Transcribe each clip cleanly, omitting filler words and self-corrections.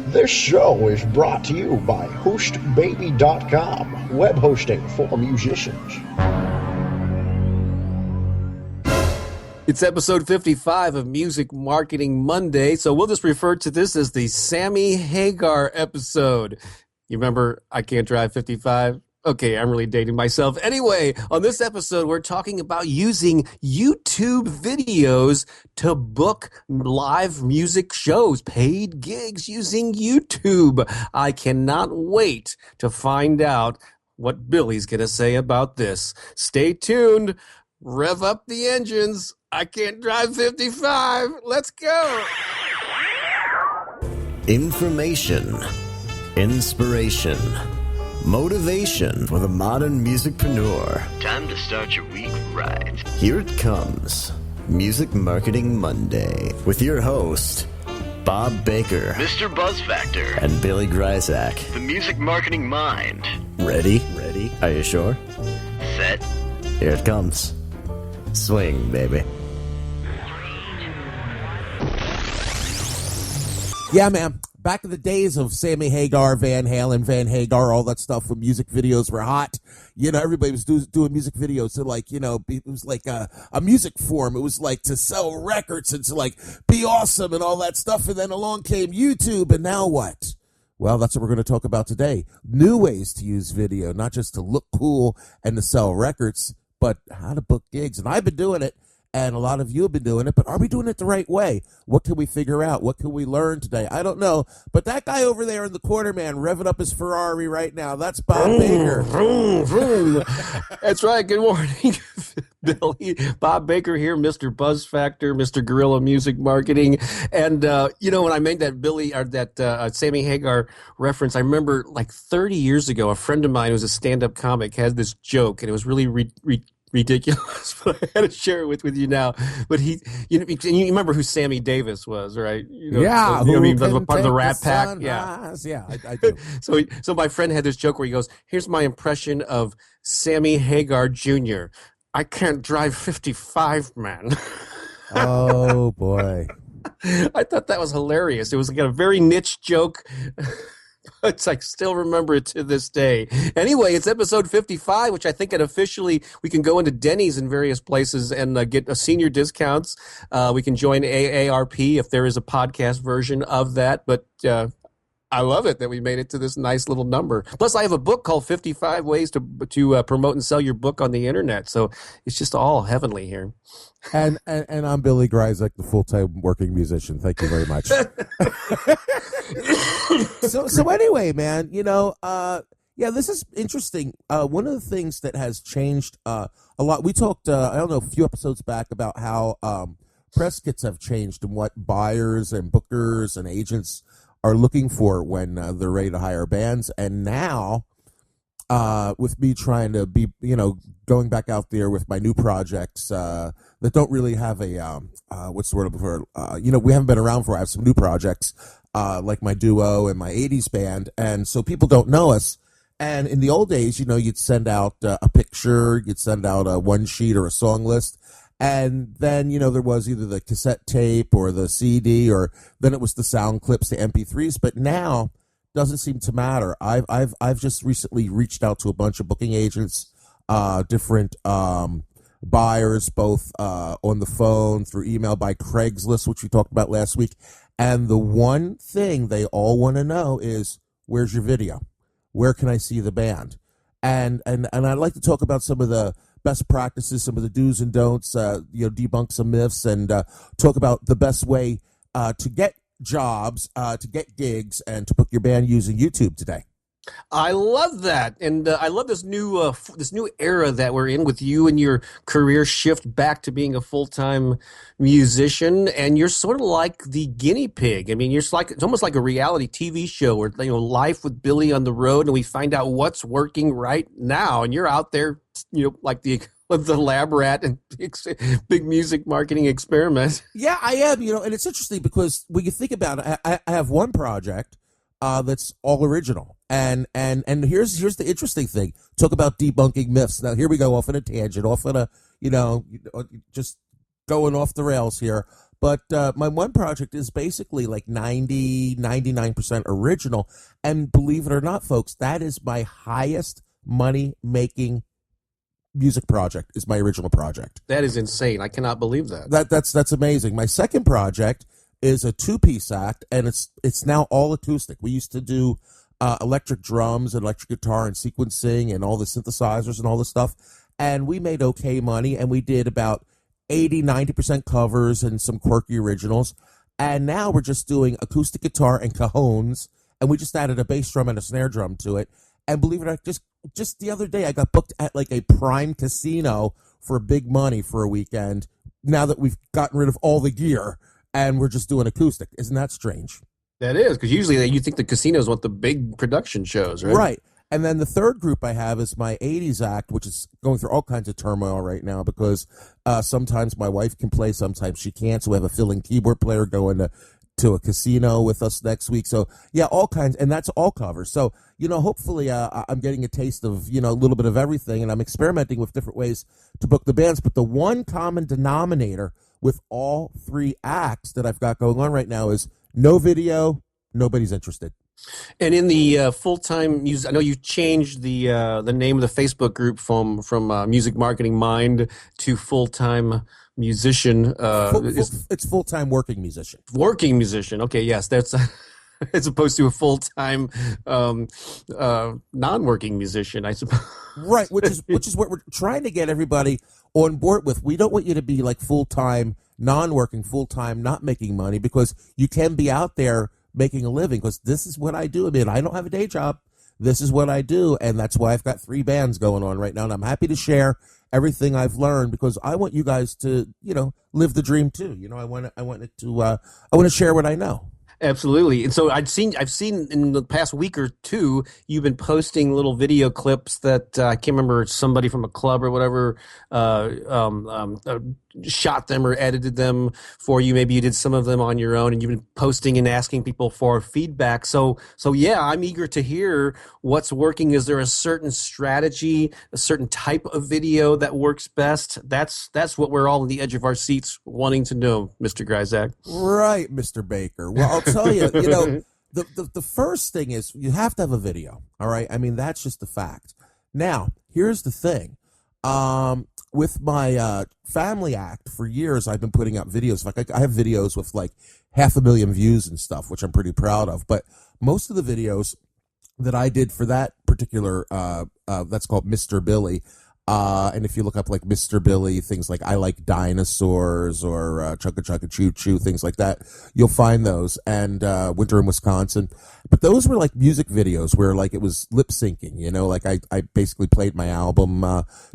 This show is brought to you by HostBaby.com, web hosting for musicians. It's episode 55 of Music Marketing Monday, so we'll just refer to this as the Sammy Hagar episode. You remember I Can't Drive 55? Okay, I'm really dating myself. Anyway, on this episode, we're talking about using YouTube videos to book live music shows, paid gigs using YouTube. I cannot wait to find out what Billy's going to say about this. Stay tuned. Rev up the engines. I Can't Drive 55. Let's go. Information, inspiration, motivation for the modern musicpreneur. Time to start your week right. Here it comes, Music Marketing Monday, with your host, Bob Baker, Mr. Buzz Factor, and Billy Gryzak. the music marketing mind. Ready? Are you sure? Set. Here it comes. Swing, baby. Yeah, man. Back in the days of Sammy Hagar, Van Halen, Van Hagar, all that stuff when music videos were hot, you know, everybody was doing music videos to, like, you know, it was like a music form. It was like to sell records and to, like, be awesome and all that stuff. And then along came YouTube, and now what? Well, that's what we're going to talk about today. New ways to use video, not just to look cool and to sell records, but how to book gigs. And I've been doing it. And a lot of you have been doing it, but are we doing it the right way? What can we figure out? What can we learn today? I don't know. But that guy over there in the corner, man, revving up his Ferrari right now, that's Bob Baker. That's right. Good morning, Billy. Bob Baker here, Mr. Buzz Factor, Mr. Guerrilla Music Marketing. And, you know, when I made that Sammy Hagar reference, I remember like 30 years ago, a friend of mine who was a stand-up comic had this joke, and it was really ridiculous, but I had to share it with you now. But you remember who Sammy Davis was, right? You know, Yeah, so, I mean, part of the Rat Pack. Yeah, I do. So my friend had this joke where he goes, "Here's my impression of Sammy Hagar Jr. I can't drive 55, man." Oh boy. I thought that was hilarious. It was like a very niche joke. It's like still remember it to this day. Anyway, it's episode 55, which I think officially we can go into Denny's in various places and get senior discounts. We can join AARP if there is a podcast version of that. But I love it that we made it to this nice little number. Plus, I have a book called 55 Ways to Promote and Sell Your Book on the Internet. So it's just all heavenly here. And I'm Billy Gryzak, the full-time working musician. Thank you very much. So anyway, man, you know, yeah, this is interesting. One of the things that has changed a lot, we talked, I don't know, a few episodes back about how press kits have changed and what buyers and bookers and agents are looking for when they're ready to hire bands. And now, with me trying to be, you know, going back out there with my new projects that don't really have a, what's the word for, you know, we haven't been around for, I have some new projects, like my duo and my 80s band. And so people don't know us. And in the old days, you know, you'd send out a picture, you'd send out a one sheet or a song list. And then, you know, there was either the cassette tape or the CD, or then it was the sound clips, the MP3s. But now, doesn't seem to matter. I've just recently reached out to a bunch of booking agents, different buyers, both on the phone, through email, by Craigslist, which we talked about last week. And the one thing they all want to know is, where's your video? Where can I see the band? And I'd like to talk about some of the best practices, some of the do's and don'ts, you know, debunk some myths, and talk about the best way to get jobs, to get gigs, and to book your band using YouTube today. I love that, and I love this new era that we're in with you and your career shift back to being a full-time musician. And you're sort of like the guinea pig. I mean, it's almost like a reality TV show, where, you know, Life with Billy on the road, and we find out what's working right now. And you're out there, you know, like the lab rat and big music marketing experiment. Yeah, I am. You know, and it's interesting because when you think about it, I have one project that's all original. And here's the interesting thing. Talk about debunking myths. Now, here we go off on a tangent, off on a, you know, just going off the rails here. But my one project is basically like 99% original. And believe it or not, folks, that is my highest money making music project, is my original project. That is insane. I cannot believe that. That's amazing. My second project is a 2-piece act, and it's now all acoustic. We used to do electric drums and electric guitar and sequencing and all the synthesizers and all this stuff. And we made okay money, and we did about 80-90% covers and some quirky originals. And now we're just doing acoustic guitar and cajones, and we just added a bass drum and a snare drum to it. And believe it or not, just the other day I got booked at like a prime casino for big money for a weekend, now that we've gotten rid of all the gear and we're just doing acoustic. Isn't that strange? That is, because usually you think the casinos want the big production shows, right? Right. And then the third group I have is my 80s act, which is going through all kinds of turmoil right now because sometimes my wife can play, sometimes she can't. So we have a fill-in keyboard player going to a casino with us next week. So, yeah, all kinds. And that's all covers. So, hopefully I'm getting a taste of, a little bit of everything. And I'm experimenting with different ways to book the bands. But the one common denominator with all three acts that I've got going on right now is no video, nobody's interested. And in the full-time music, I know you changed the name of the Facebook group from Music Marketing Mind to Full-Time Musician. It's full-time working musician. Working musician. Okay, yes, that's as opposed to a full-time non-working musician, I suppose. Right, which is what we're trying to get everybody on board with. We don't want you to be like full-time non-working, full-time not making money, because you can be out there making a living, because this is what I do. I mean, I don't have a day job. This is what I do, and that's why I've got 3 bands going on right now, and I'm happy to share everything I've learned, because I want you guys to, live the dream too. I want to share what I know. Absolutely. And so I've seen in the past week or two, you've been posting little video clips that I can't remember, somebody from a club or whatever shot them or edited them for you. Maybe you did some of them on your own, and you've been posting and asking people for feedback. So yeah, I'm eager to hear what's working. Is there a certain strategy, a certain type of video that works best? That's what we're all on the edge of our seats wanting to know, Mr. Gryzak. Right, Mr. Baker. Well, I'll tell you, the first thing is you have to have a video. All right. I mean, that's just the fact. Now, here's the thing. With my family act, for years, I've been putting out videos. Like I have videos with like 500,000 views and stuff, which I'm pretty proud of. But most of the videos that I did for that particular, that's called Mr. Billy. And if you look up like Mr. Billy, things like I Like Dinosaurs or Chugga Chugga Choo Choo, things like that, you'll find those. And Winter in Wisconsin. But those were like music videos where like it was lip syncing, like I basically played my album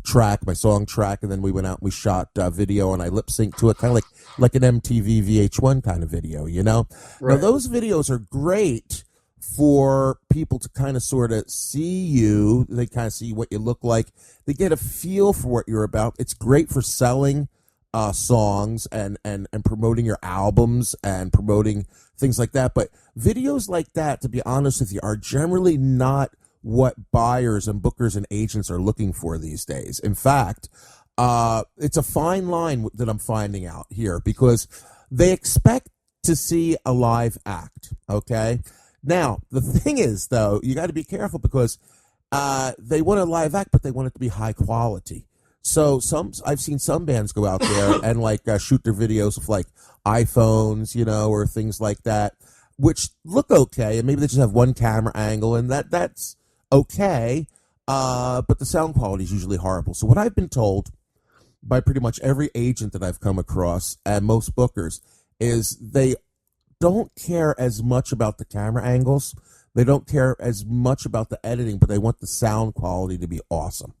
track, my song track, and then we went out and we shot video and I lip synced to it, kind of like an MTV VH1 kind of video, Right. Now those videos are great for people to kind of sort of see you. They kind of see what you look like. They get a feel for what you're about. It's great for selling songs and promoting your albums and promoting things like that. But videos like that, to be honest with you, are generally not what buyers and bookers and agents are looking for these days. In fact, it's a fine line that I'm finding out here, because they expect to see a live act, okay? Now, the thing is, though, you got to be careful, because they want a live act, but they want it to be high quality. So I've seen some bands go out there and like shoot their videos with like iPhones, or things like that, which look okay, and maybe they just have one camera angle, and that's okay. But the sound quality is usually horrible. So what I've been told by pretty much every agent that I've come across and most bookers is they don't care as much about the camera angles. They don't care as much about the editing, but they want the sound quality to be awesome.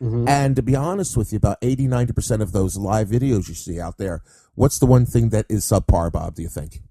Mm-hmm. And to be honest with you, about 80-90% of those live videos you see out there, what's the one thing that is subpar, Bob, do you think?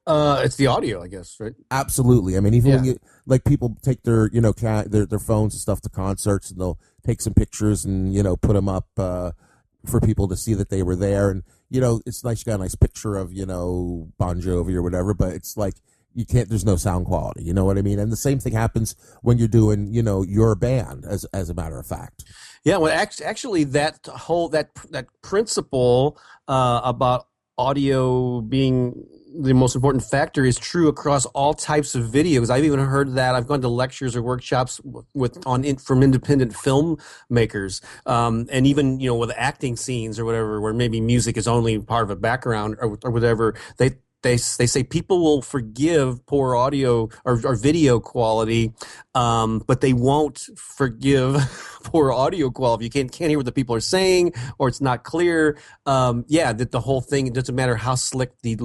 It's the audio, I guess, right? Absolutely. I mean, even when people take their, their phones and stuff to concerts, and they'll take some pictures and, put them up for people to see that they were there. And, it's nice, you got a nice picture of, Bon Jovi or whatever, but it's like, there's no sound quality, you know what I mean? And the same thing happens when you're doing, your band, as a matter of fact. Yeah, well, actually, that principle about audio being the most important factor is true across all types of videos. I've even heard that. I've gone to lectures or workshops from independent filmmakers, and even with acting scenes or whatever, where maybe music is only part of a background or whatever. They say people will forgive poor audio or video quality, but they won't forgive poor audio quality. If you can't hear what the people are saying, or it's not clear. That the whole thing, it doesn't matter how slick the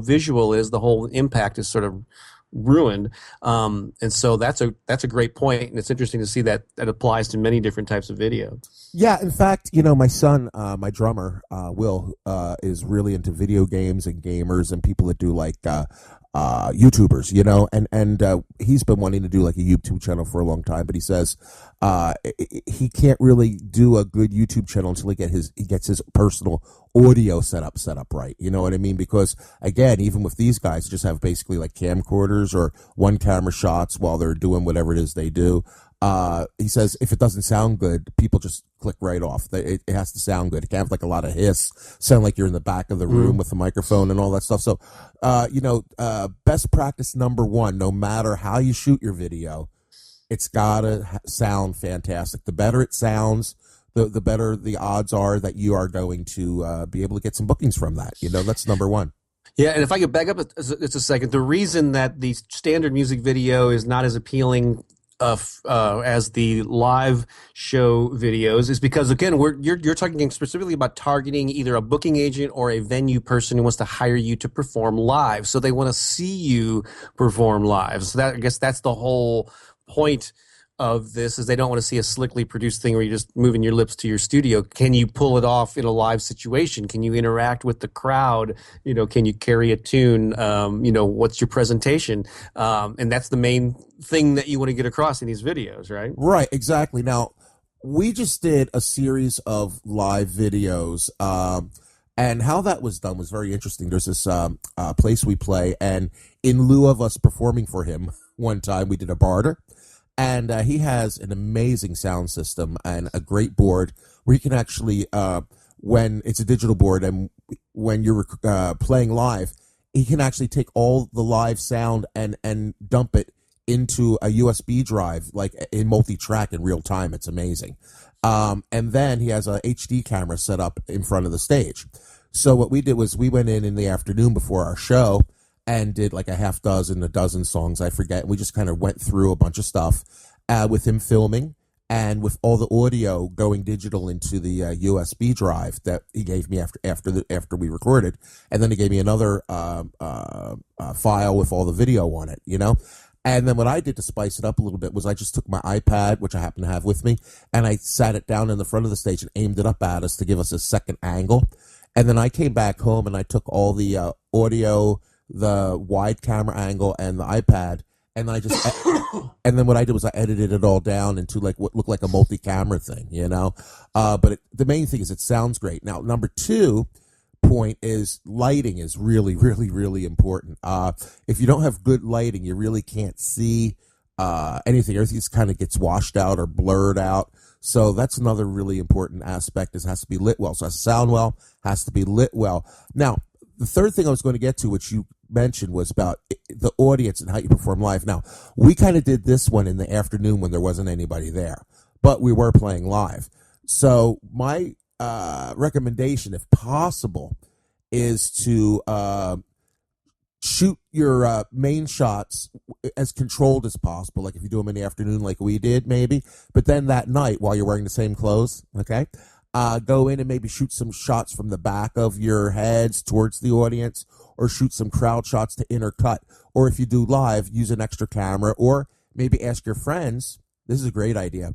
visual is, the whole impact is sort of ruined. And so that's a great point, and it's interesting to see that applies to many different types of video. Yeah, in fact, my son, my drummer, Will, is really into video games and gamers and people that do like YouTubers, and he's been wanting to do like a YouTube channel for a long time, but he says he can't really do a good YouTube channel until he gets his personal audio set up right. You know what I mean? Because again, even with these guys, just have basically like camcorders or one camera shots while they're doing whatever it is they do. He says if it doesn't sound good, people just click right off. It has to sound good. It can't have like a lot of hiss, sound like you're in the back of the room with the microphone and all that stuff. So, best practice number one, no matter how you shoot your video, it's gotta sound fantastic. The better it sounds, the better the odds are that you are going to be able to get some bookings from that. That's number one. Yeah, and if I could back up just a second, the reason that the standard music video is not as appealing as the live show videos is because, again, you're talking specifically about targeting either a booking agent or a venue person who wants to hire you to perform live. So they want to see you perform live. So I guess that's the whole point of this, is they don't want to see a slickly produced thing where you're just moving your lips to your studio. Can you pull it off in a live situation? Can you interact with the crowd? Can you carry a tune? What's your presentation? And that's the main thing that you want to get across in these videos, right? Right, exactly. Now, we just did a series of live videos, and how that was done was very interesting. There's this place we play, and in lieu of us performing for him one time, we did a barter. And he has an amazing sound system and a great board where you can actually, when it's a digital board and when you're playing live, he can actually take all the live sound and dump it into a USB drive, like in multi-track in real time. It's amazing. And then he has a HD camera set up in front of the stage. So what we did was we went in the afternoon before our show and did like a dozen songs, I forget. We just kind of went through a bunch of stuff with him filming and with all the audio going digital into the USB drive that he gave me after we recorded, and then he gave me another file with all the video on it, And then what I did to spice it up a little bit was I just took my iPad, which I happen to have with me, and I sat it down in the front of the stage and aimed it up at us to give us a second angle. And then I came back home and I took all the audio, the wide camera angle, and the iPad, and then and then what I did was I edited it all down into like what looked like a multi-camera thing, But the main thing is it sounds great. Now, number 2 point is lighting is really, really, really important. If you don't have good lighting, you really can't see anything. Everything kind of gets washed out or blurred out. So that's another really important aspect, is it has to be lit well. So it has to sound well, has to be lit well. Now, the third thing I was going to get to, which you mentioned, was about the audience and how you perform live. Now, we kind of did this one in the afternoon when there wasn't anybody there, but we were playing live. So my recommendation, if possible, is to shoot your main shots as controlled as possible. Like if you do them in the afternoon like we did, maybe. But then that night, while you're wearing the same clothes, okay, go in and maybe shoot some shots from the back of your heads towards the audience, or shoot some crowd shots to intercut. Or if you do live, use an extra camera, or maybe ask your friends. This is a great idea.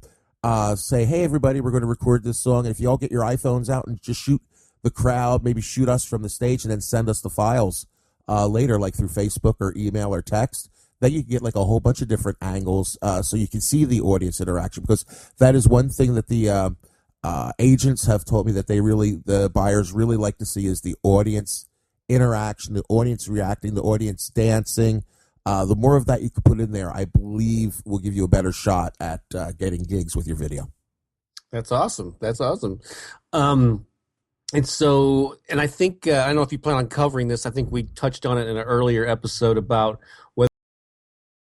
Say, hey, everybody, we're going to record this song. And if you all get your iPhones out and just shoot the crowd, maybe shoot us from the stage and then send us the files later, like through Facebook or email or text, then you can get like a whole bunch of different angles so you can see the audience interaction. Because that is one thing that the agents have told me that the buyers really like to see, is the audience interaction, the audience reacting, the audience dancing. The more of that you can put in there, I believe will give you a better shot at getting gigs with your video. That's awesome. And so, and I think, I don't know if you plan on covering this. I think we touched on it in an earlier episode about whether